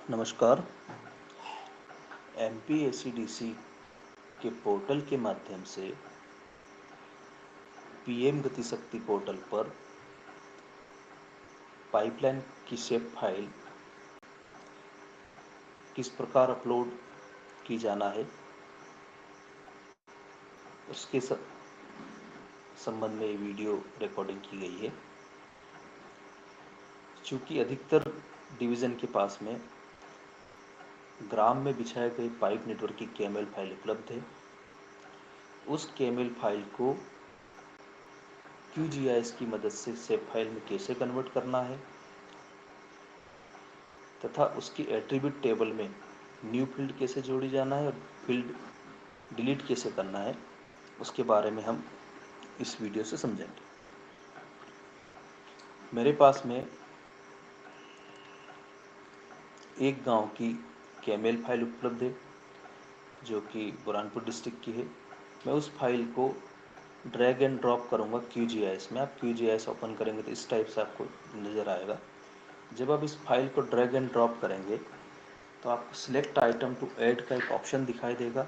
नमस्कार। एमपीएसीडीसी के पोर्टल के माध्यम से पीएम गतिशक्ति पोर्टल पर पाइपलाइन की शेप फाइल किस प्रकार अपलोड की जाना है उसके संबंध में वीडियो रिकॉर्डिंग की गई है। चूँकि अधिकतर डिवीज़न के पास में ग्राम में बिछाए गए पाइप नेटवर्क की केएमएल फाइल उपलब्ध है, उस केएमएल फाइल को क्यूजीआईएस की मदद से शेप फाइल में कैसे कन्वर्ट करना है तथा उसकी एट्रीब्यूट टेबल में न्यू फील्ड कैसे जोड़ी जाना है और फील्ड डिलीट कैसे करना है, उसके बारे में हम इस वीडियो से समझेंगे। मेरे पास में एक गांव की केएमएल फाइल उपलब्ध है जो कि बुरहानपुर डिस्ट्रिक्ट की है। मैं उस फाइल को ड्रैग एंड ड्रॉप करूंगा क्यूजीआईएस में। आप क्यूजीआईएस ओपन करेंगे तो इस टाइप से आपको नज़र आएगा। जब आप इस फाइल को ड्रैग एंड ड्रॉप करेंगे तो आपको सिलेक्ट आइटम टू ऐड का एक ऑप्शन दिखाई देगा,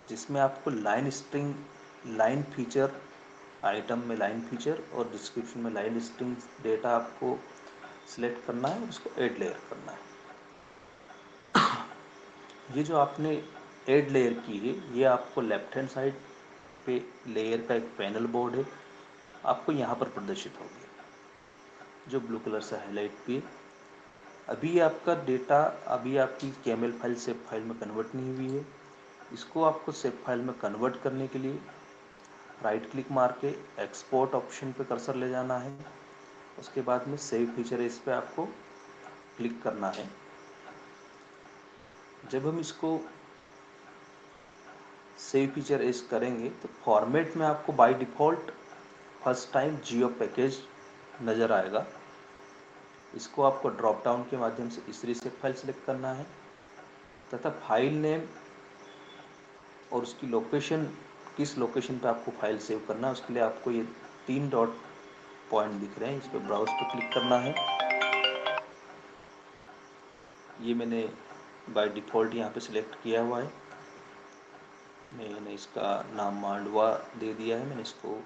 जिसमें आपको line string, line feature, item में लाइन फीचर और डिस्क्रिप्शन में लाइन स्ट्रिंग डेटा आपको सिलेक्ट करना है और उसको ऐड लेयर करना है। ये जो आपने ऐड लेयर की है, ये आपको लेफ्ट हैंड साइड पे लेयर का एक पैनल बोर्ड है, आपको यहाँ पर प्रदर्शित हो गया जो ब्लू कलर से हाईलाइट पे। अभी आपका डेटा, अभी आपकी केएमएल फाइल शेप फाइल में कन्वर्ट नहीं हुई है। इसको आपको शेप फाइल में कन्वर्ट करने के लिए राइट क्लिक मार के एक्सपोर्ट ऑप्शन पे कर्सर ले जाना है। उसके बाद में सेव फीचर इस पे आपको क्लिक करना है। जब हम इसको सेव फीचर एज करेंगे तो फॉर्मेट में आपको by default first time Jio package नज़र आएगा। इसको आपको ड्रॉप डाउन के माध्यम से इस तरह से फाइल सेलेक्ट करना है तथा फाइल नेम और उसकी लोकेशन, किस लोकेशन पे आपको फाइल सेव करना है, उसके लिए आपको ये 3 डॉट पॉइंट दिख रहे हैं, इस पर ब्राउज पे क्लिक करना है। ये मैंने बाय डिफ़ॉल्ट यहाँ पे सिलेक्ट किया हुआ है। मैंने इसका नाम मांडवा दे दिया है, मैंने इसको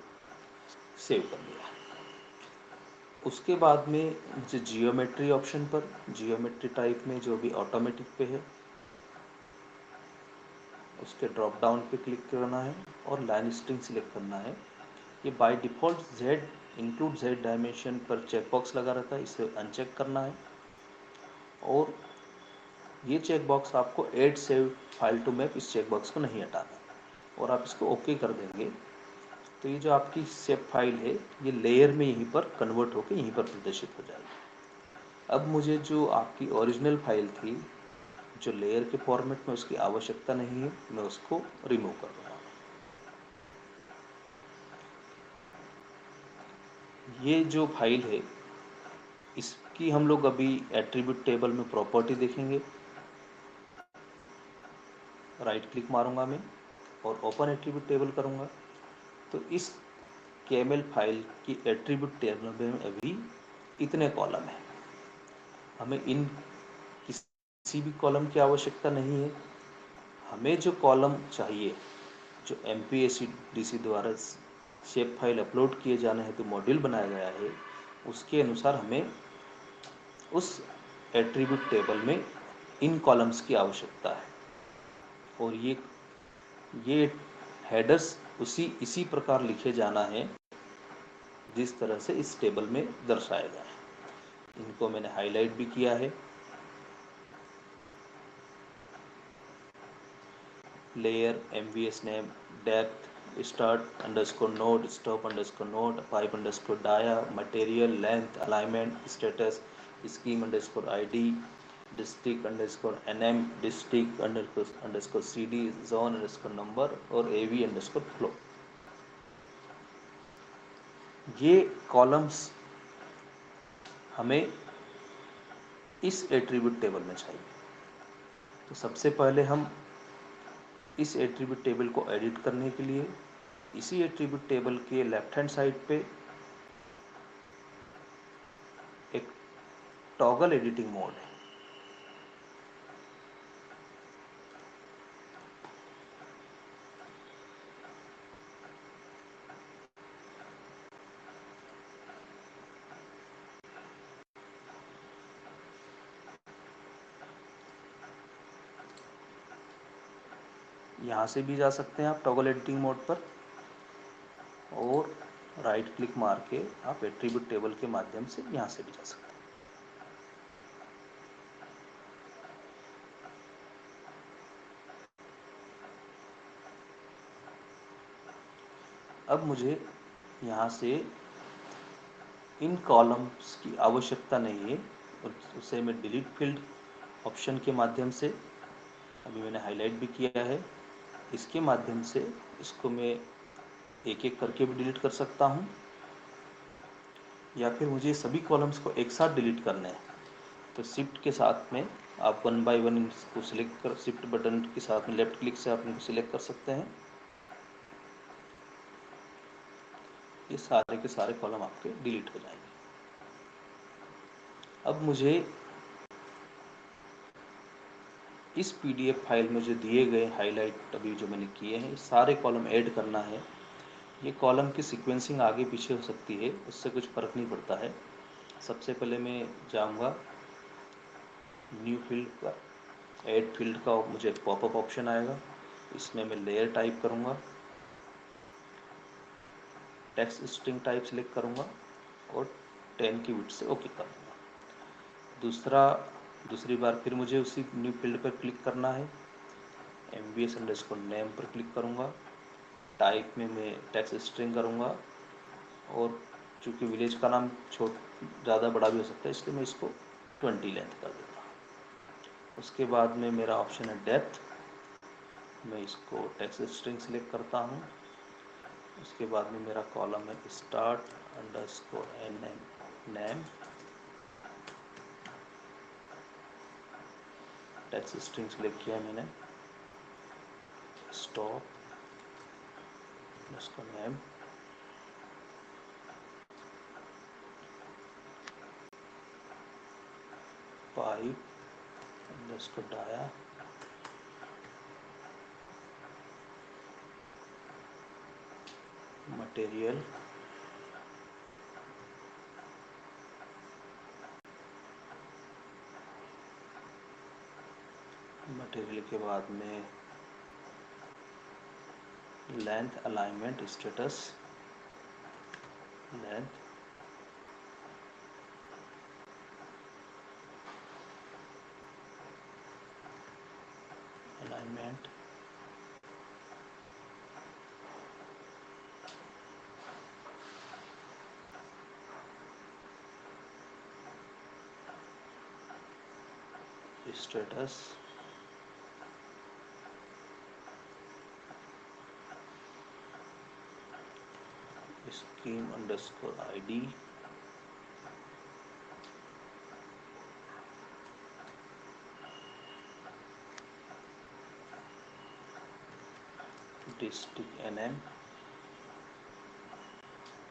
सेव कर दिया है। उसके बाद में मुझे जियोमेट्री ऑप्शन पर, जियोमेट्री टाइप में जो भी ऑटोमेटिक पे है उसके ड्रॉप डाउन पे क्लिक करना है और लाइन स्ट्रिंग सिलेक्ट करना है। ये by default Z include Z dimension पर चेकबॉक्स लगा रहता है, इसे अनचेक करना है और ये चेकबॉक्स आपको add save file to map, इस चेकबॉक्स को नहीं हटाना और आप इसको ओके कर देंगे तो ये जो आपकी शेप फाइल है ये लेयर में यहीं पर कन्वर्ट होकर यहीं पर प्रदर्शित हो जाएगी। अब मुझे जो आपकी ओरिजिनल फाइल थी जो लेयर के फॉर्मेट में, उसकी आवश्यकता नहीं है, मैं उसको रिमूव कर दूँगा। ये जो फाइल है इसकी हम लोग अभी एट्रीब्यूट टेबल में प्रॉपर्टी देखेंगे। राइट क्लिक मारूंगा मैं और ओपन एट्रीब्यूट टेबल करूंगा तो इस केएमएल फाइल की एट्रीब्यूट टेबल में अभी इतने कॉलम हैं। हमें इन किसी भी कॉलम की आवश्यकता नहीं है। हमें जो कॉलम चाहिए, जो एमपीएसीडीसी द्वारा शेप फाइल अपलोड किए जाने हेतु मॉड्यूल बनाया गया है, उसके अनुसार हमें उस एट्रीब्यूट टेबल में इन कॉलम्स की आवश्यकता है और ये हेडर्स इसी प्रकार लिखे जाना है जिस तरह से इस टेबल में दर्शाया गया है। इनको मैंने हाईलाइट भी किया है। Layer, MVS name, depth, start underscore node, stop underscore node, pipe underscore dia, material, length, alignment, status, scheme underscore ID, district underscore NM, district underscore CD, zone underscore number और एवी अंडरस्कोर फ्लो। ये columns हमें इस attribute table में चाहिए। तो सबसे पहले हम इस एट्रीब्यूट टेबल को एडिट करने के लिए इसी एट्रीब्यूट टेबल के लेफ्ट हैंड साइड पे एक टॉगल एडिटिंग मोड है, यहाँ से भी जा सकते हैं आप टॉगल एडिटिंग मोड पर, और राइट क्लिक मार के आप एट्रीब्यूट टेबल के माध्यम से यहाँ से भी जा सकते हैं। अब मुझे यहाँ से इन कॉलम्स की आवश्यकता नहीं है, उसे मैं डिलीट फील्ड ऑप्शन के माध्यम से, अभी मैंने हाईलाइट भी किया है, इसके माध्यम से इसको मैं एक एक करके भी डिलीट कर सकता हूँ, या फिर मुझे सभी कॉलम्स को एक साथ डिलीट करना है तो शिफ्ट के साथ में आप वन बाय वन इसको सिलेक्ट कर, शिफ्ट बटन के साथ में लेफ्ट क्लिक से आप इनको सिलेक्ट कर सकते हैं। ये सारे के सारे कॉलम आपके डिलीट हो जाएंगे। अब मुझे इस पीडीएफ फाइल में जो दिए गए हाईलाइट अभी जो मैंने किए हैं, सारे कॉलम ऐड करना है। ये कॉलम की सीक्वेंसिंग आगे पीछे हो सकती है, उससे कुछ फ़र्क नहीं पड़ता है। सबसे पहले मैं जाऊंगा न्यू फील्ड का, ऐड फील्ड का मुझे पॉपअप ऑप्शन आएगा, इसमें मैं लेयर टाइप करूंगा, टेक्स्ट स्ट्रिंग टाइप सेलेक्ट करूंगा और 10 की विड्थ से ओके कर दूंगा। दूसरी बार फिर मुझे उसी न्यू फील्ड पर क्लिक करना है, MVS_name पर क्लिक करूंगा, टाइप में मैं टेक्स्ट स्ट्रिंग करूंगा, और चूँकि विलेज का नाम ज़्यादा बड़ा भी हो सकता है इसलिए मैं इसको 20 लेंथ कर देता हूँ। उसके बाद में मेरा ऑप्शन है डेप्थ, मैं इसको टेक्स्ट स्ट्रिंग सेलेक्ट करता हूँ। उसके बाद में मेरा कॉलम है start_name, टेक्स्ट स्ट्रिंग सेलेक्ट किया मैंने, stop_name, pipe_dia, मटेरियल, मटेरियल के बाद में length, alignment, status, length, alignment, status, scheme_id, district NM,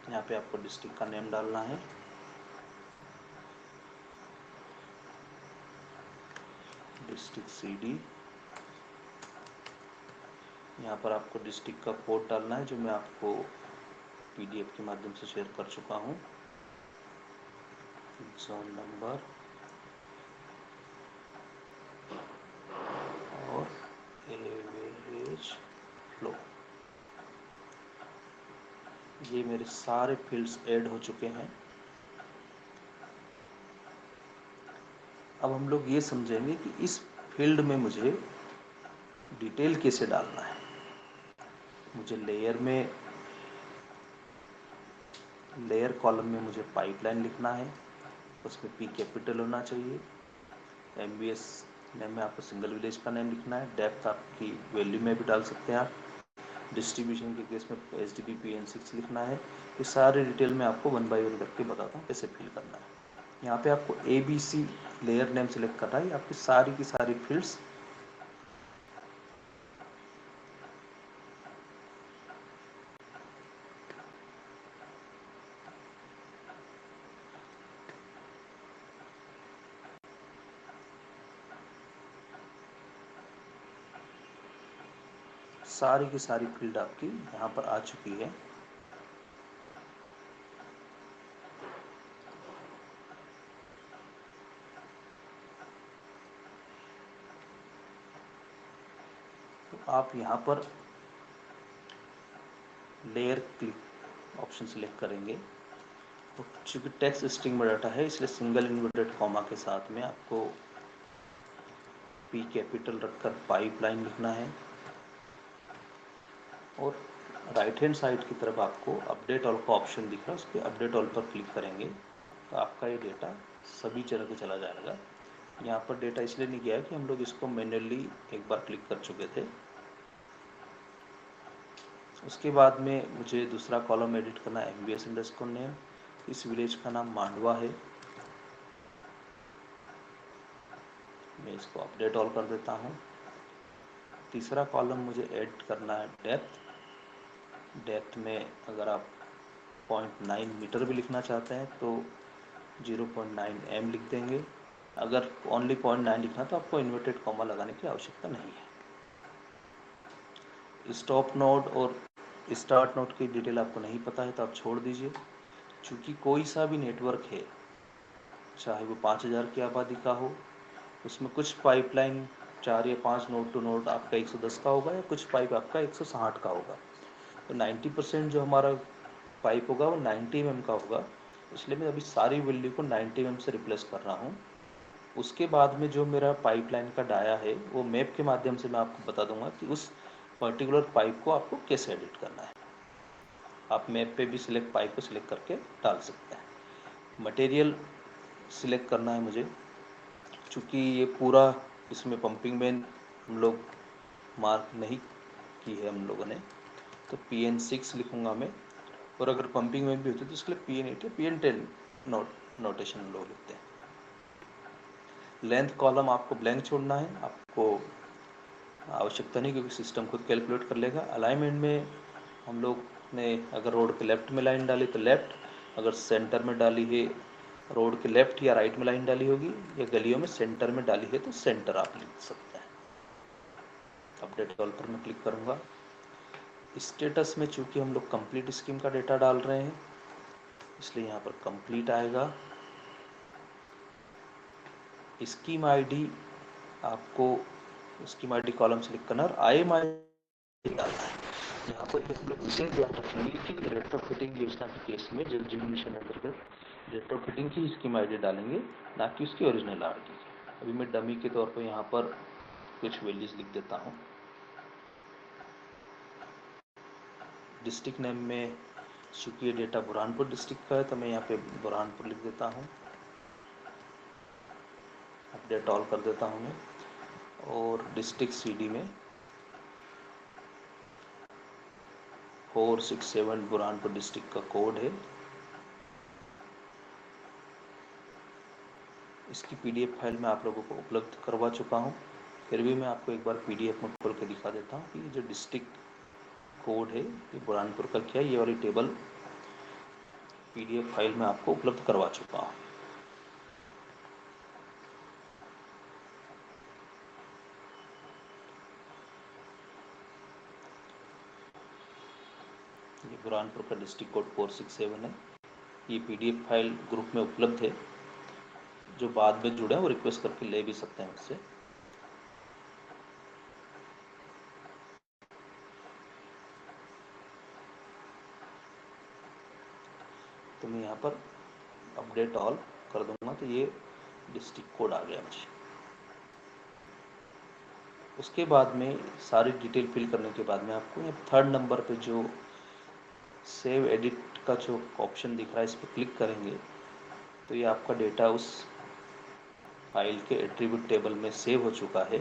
यहाँ पे आपको डिस्ट्रिक्ट का नेम डालना है, डिस्ट्रिक्ट CD, यहाँ पर आपको डिस्ट्रिक्ट का कोड डालना है जो मैं आपको PDF के माध्यम से शेयर कर चुका हूँ, जोन नंबर और एवरेज फ्लो। ये मेरे सारे फील्ड्स ऐड हो चुके हैं। अब हम लोग ये समझेंगे कि इस फील्ड में मुझे डिटेल कैसे डालना है। मुझे लेयर कॉलम में मुझे पाइपलाइन लिखना है, उसमें P कैपिटल होना चाहिए, MVS नेम में आपको सिंगल विलेज का नेम लिखना है, डेप्थ आपकी वैल्यू में भी डाल सकते हैं आप, डिस्ट्रीब्यूशन के केस में HDB PN6 लिखना है। ये सारे डिटेल में आपको वन बाय वन करके बताता हूँ कैसे फिल करना है। यहाँ पे आपको ABC लेयर नेम सेलेक्ट करना है, आपकी सारी की सारी फील्ड्स सारी की सारी फील्ड आपकी यहाँ पर आ चुकी है। आप यहाँ पर लेयर क्लिक ऑप्शन सिलेक्ट करेंगे। तो चूँकि टेक्स्ट स्ट्रिंग में डाटा है इसलिए सिंगल इन्वर्टेड कॉमा के साथ में आपको P कैपिटल रखकर पाइपलाइन लिखना है और राइट हैंड साइड की तरफ आपको अपडेट ऑल का ऑप्शन दिख रहा है, उस पर अपडेट ऑल पर क्लिक करेंगे तो आपका ये डेटा सभी जगह पे चला जाएगा। यहाँ पर डेटा इसलिए नहीं गया है कि हम लोग इसको मैन्युअली एक बार क्लिक कर चुके थे। उसके बाद में मुझे दूसरा कॉलम एडिट करना है MVS_name। इस विलेज का नाम मांडवा है, मैं इसको अपडेट ऑल कर देता हूँ। तीसरा कॉलम मुझे ऐड करना है डेप्थ। डेप्थ में अगर आप 0.9 मीटर भी लिखना चाहते हैं तो 0.9 m लिख देंगे। अगर ओनली 0.9 लिखना तो आपको इन्वर्टेड कॉमा लगाने की आवश्यकता नहीं है। स्टॉप नोड और स्टार्ट नोड की डिटेल आपको नहीं पता है तो आप छोड़ दीजिए। चूँकि कोई सा भी नेटवर्क है, चाहे वो 5000 की आबादी का हो, उसमें कुछ पाइपलाइन 4 या 5 नोड टू नोड आपका 110 का होगा या कुछ पाइप आपका 160 का होगा। तो 90% जो हमारा पाइप होगा वो 90 mm का होगा, इसलिए मैं अभी सारी वैल्यू को 90 mm से रिप्लेस कर रहा हूँ। उसके बाद में जो मेरा पाइपलाइन का डाया है वो मैप के माध्यम से मैं आपको बता दूंगा कि उस पर्टिकुलर पाइप को आपको कैसे एडिट करना है। आप मैप पे भी सिलेक्ट पाइप को सिलेक्ट करके डाल सकते हैं। मटेरियल सिलेक्ट करना है मुझे, चूँकि ये पूरा इसमें पंपिंग मैन हम लोग मार्क नहीं की है हम लोगों ने, तो PN6 लिखूँगा मैं। और अगर पंपिंग मैन भी होती है तो इसके लिए PN8 या PN10 नोटेशन हम लोग लिखते हैं। लेंथ कॉलम आपको ब्लैंक छोड़ना है, आपको आवश्यकता नहीं क्योंकि सिस्टम खुद कैलकुलेट कर लेगा। अलाइनमेंट में हम लोग ने अगर रोड के लेफ्ट में लाइन डाली तो लेफ्ट, अगर सेंटर में डाली है रोड के लेफ्ट या राइट में लाइन डाली होगी या गलियों में सेंटर में डाली है तो सेंटर आप लिख सकते हैं। अपडेट ऑल पर मैं क्लिक करूँगा। स्टेटस में चूँकि हम लोग कंप्लीट स्कीम का डेटा डाल रहे हैं इसलिए यहाँ पर कंप्लीट आएगा। स्कीम आईडी आपको स्कीम आईडी कॉलम सेलेक्ट करना और IMI डालना है। यहाँ पर हम लोग इसे ध्यान रखेंगे कि रेट्रोफिटिंग योजना के केस में जल जीवन मिशन अंतर्गत रेट्रोफिटिंग की स्कीम आईडी डालेंगे, ना कि उसकी ओरिजिनल आईडी। अभी मैं डमी के तौर पर यहाँ पर कुछ वैल्यूज लिख देता हूँ। डिस्ट्रिक्ट नेम में चूँकि ये डेटा बुरहानपुर डिस्ट्रिक्ट का है तो मैं यहाँ पे बुरहानपुर लिख देता हूँ। अपडेट ऑल कर देता हूँ मैं। और डिस्ट्रिक्ट CD में 467 बुरहानपुर डिस्ट्रिक्ट का कोड है। इसकी PDF फाइल मैं आप लोगों को उपलब्ध करवा चुका हूँ, फिर भी मैं आपको एक बार PDF में खोल के दिखा देता हूँ कि ये जो डिस्ट्रिक्ट कोड है ये बुरहानपुर का क्या है। ये वाली टेबल PDF फाइल में आपको उपलब्ध करवा चुका हूँ। ये बुरहानपुर का डिस्ट्रिक्ट कोड 467 है। ये PDF फाइल ग्रुप में उपलब्ध है, जो बाद में जुड़ा है वो रिक्वेस्ट करके ले भी सकते हैं मुझसे। तो मैं यहाँ पर अपडेट ऑल कर दूंगा तो ये डिस्ट्रिक्ट कोड आ गया मुझे। उसके बाद में सारी डिटेल फिल करने के बाद में आपको यहाँ 3rd नंबर पे जो सेव एडिट का जो ऑप्शन दिख रहा है इस पर क्लिक करेंगे तो ये आपका डेटा उस फाइल के एट्रीब्यूट टेबल में सेव हो चुका है,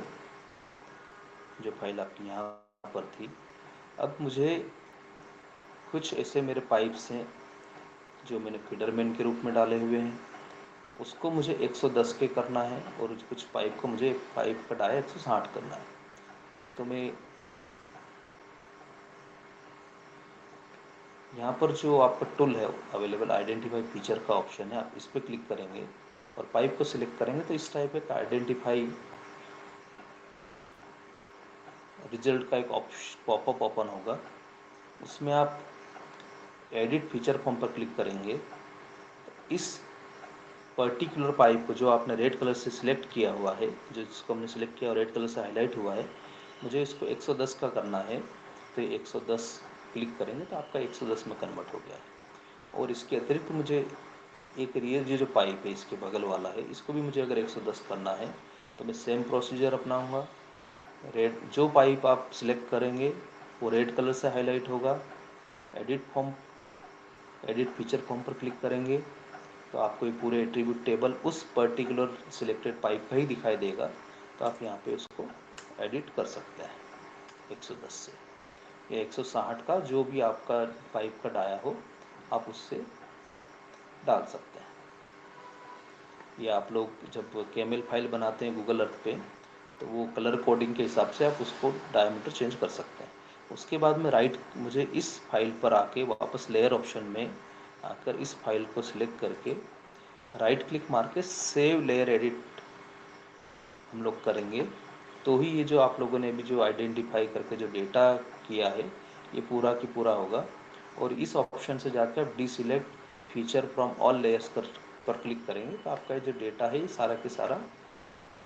जो फाइल आपकी यहाँ पर थी। अब मुझे कुछ ऐसे मेरे पाइप्स हैं जो मैंने फीडरमैन के रूप में डाले हुए हैं, उसको मुझे 110 के करना है और कुछ पाइप को मुझे पाइप का डाया 160 करना है। तो मैं यहाँ पर जो आपका टूल है अवेलेबल आइडेंटिफाई फीचर का ऑप्शन है, आप इस पर क्लिक करेंगे और पाइप को सिलेक्ट करेंगे तो इस टाइप का आइडेंटिफाई रिजल्ट का एक पॉपअप ओपन होगा। उसमें आप एडिट फीचर फॉर्म पर क्लिक करेंगे। इस पर्टिकुलर पाइप को जो आपने रेड कलर से सिलेक्ट किया हुआ है, जो जिसको हमने सिलेक्ट किया और रेड कलर से हाईलाइट हुआ है, मुझे इसको 110 का करना है, तो 110 क्लिक करेंगे तो आपका 110 में कन्वर्ट हो गया है। और इसके अतिरिक्त मुझे एक रियर ये जो पाइप है इसके बगल वाला है, इसको भी मुझे अगर 110 करना है तो मैं सेम प्रोसीजर अपनाऊंगा। रेड जो पाइप आप सिलेक्ट करेंगे वो रेड कलर से हाईलाइट होगा। एडिट फीचर फॉर्म पर क्लिक करेंगे तो आपको ये पूरे एट्रीब्यूट टेबल उस पर्टिकुलर सिलेक्टेड पाइप का ही दिखाई देगा। तो आप यहाँ पे उसको एडिट कर सकते हैं 110 से, या 160 का जो भी आपका पाइप का डाया हो आप उससे डाल सकते हैं। या आप लोग जब केएमएल फाइल बनाते हैं गूगल अर्थ पे, तो वो कलर कोडिंग के हिसाब से आप उसको डायमीटर चेंज कर सकते हैं। उसके बाद में मुझे इस फाइल पर आके वापस लेयर ऑप्शन में आकर इस फाइल को सिलेक्ट करके राइट क्लिक मार के सेव लेयर एडिट हम लोग करेंगे, तो ही ये जो आप लोगों ने अभी जो आइडेंटिफाई करके जो डेटा किया है ये पूरा की पूरा होगा। और इस ऑप्शन से जाकर आप deselect feature from all layers पर क्लिक करेंगे तो आपका जो डेटा है ये सारा के सारा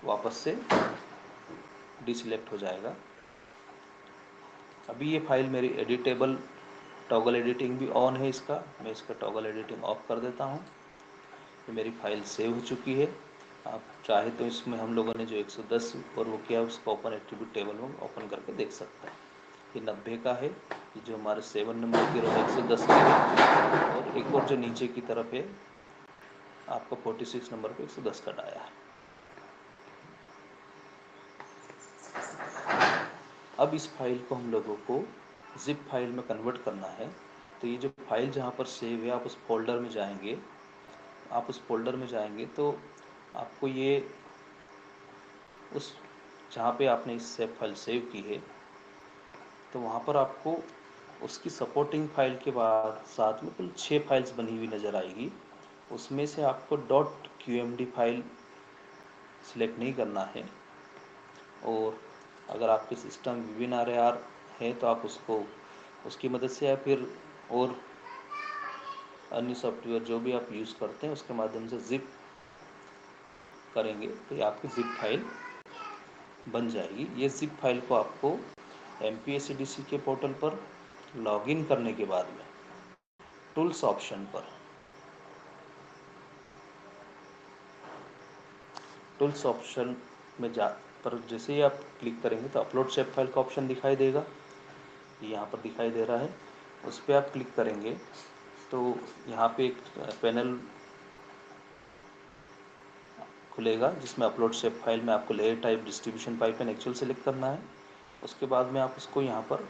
वापस से डिसिलेक्ट हो जाएगा। अभी ये फाइल मेरी एडिटेबल टॉगल एडिटिंग भी ऑन है इसका, मैं इसका टॉगल एडिटिंग ऑफ कर देता हूँ। ये मेरी फाइल सेव हो चुकी है। आप चाहे तो इसमें हम लोगों ने जो 110 और वो किया उसको ओपन एट्रीब्यूट टेबल में ओपन करके देख सकते हैं। ये 90 का है, ये जो हमारे 7 नंबर की रो 110 की है, और एक और जो नीचे की तरफ है आपका 46 नंबर पे 110 का डाया है। अब इस फाइल को हम लोगों को जिप फाइल में कन्वर्ट करना है। तो ये जो फाइल जहाँ पर सेव है आप उस फोल्डर में जाएंगे, तो आपको ये उस जहाँ पे आपने इस सेव फाइल सेव की है तो वहाँ पर आपको उसकी सपोर्टिंग फाइल के बाद साथ में कुल 6 फाइल्स बनी हुई नज़र आएगी। उसमें से आपको .qmd फाइल सिलेक्ट नहीं करना है, और अगर आपके सिस्टम WinRAR है तो आप उसकी मदद से या फिर और अन्य सॉफ्टवेयर जो भी आप यूज़ करते हैं उसके माध्यम से जिप करेंगे तो ये आपकी जिप फाइल बन जाएगी। ये जिप फाइल को आपको MPSCDC के पोर्टल पर लॉगिन करने के बाद में टूल्स ऑप्शन में जैसे ही आप क्लिक करेंगे तो अपलोड शेप फाइल का ऑप्शन दिखाई देगा, यहाँ पर दिखाई दे रहा है। उस पर आप क्लिक करेंगे तो यहाँ पे एक पैनल खुलेगा जिसमें अपलोड शेप फाइल में आपको layer type distribution pipe and actual select करना है। उसके बाद में आप उसको यहाँ पर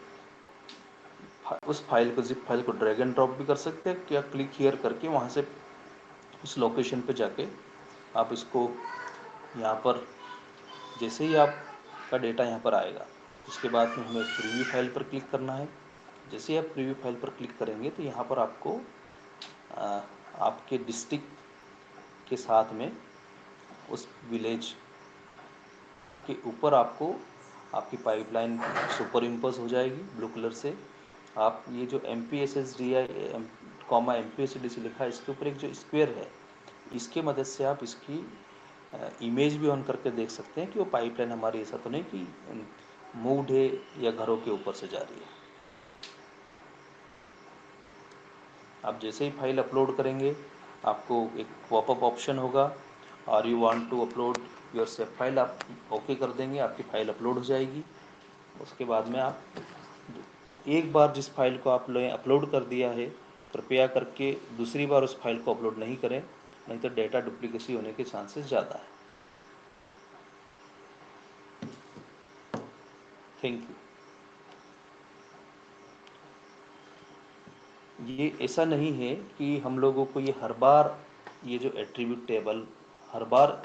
उस फाइल को जिप फाइल को ड्रैग एंड ड्रॉप भी कर सकते हैं, या क्लिक हियर करके वहाँ से उस लोकेशन पे जाके आप इसको यहाँ पर जैसे ही आपका डेटा यहाँ पर आएगा उसके बाद में हमें प्रीव्यू फाइल पर क्लिक करना है। जैसे ही आप प्रीव्यू फाइल पर क्लिक करेंगे तो यहाँ पर आपको आपके डिस्ट्रिक्ट के साथ में उस विलेज के ऊपर आपको आपकी पाइपलाइन सुपर इम्पोज हो जाएगी ब्लू कलर से। आप ये जो MPSSDI MPSCDC लिखा है इसके ऊपर एक जो स्क्वायर है इसके मदद से आप इसकी इमेज भी ऑन करके देख सकते हैं कि वो पाइपलाइन हमारी ऐसा तो नहीं कि मूव्ड है या घरों के ऊपर से जा रही है। आप जैसे ही फाइल अपलोड करेंगे आपको एक पॉपअप ऑप्शन होगा, are you want to upload your save file, आप ओके कर देंगे, आपकी फ़ाइल अपलोड हो जाएगी। उसके बाद में आप एक बार जिस फाइल को आप अपलोड कर दिया है कृपया करके दूसरी बार उस फाइल को अपलोड नहीं करें, नहीं तो डेटा डुप्लीकेसी होने के चांसेस ज़्यादा है। Thank you. ये ऐसा नहीं है कि हम लोगों को ये हर बार ये जो एट्रीब्यूट टेबल हर बार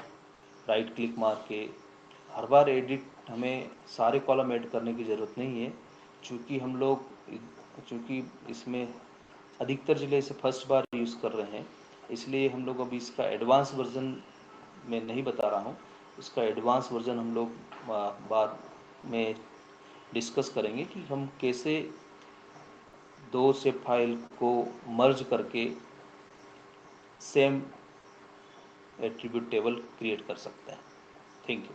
राइट क्लिक मार के हर बार एडिट हमें सारे कॉलम ऐड करने की ज़रूरत नहीं है। चूँकि इसमें अधिकतर जिले इसे फर्स्ट बार यूज़ कर रहे हैं, इसलिए हम लोग अभी इसका एडवांस वर्जन में नहीं बता रहा हूँ। इसका एडवांस वर्जन हम लोग बाद में डिस्कस करेंगे कि हम कैसे दो से फाइल को मर्ज करके सेम एट्रीब्यूट टेबल क्रिएट कर सकते हैं। Thank you.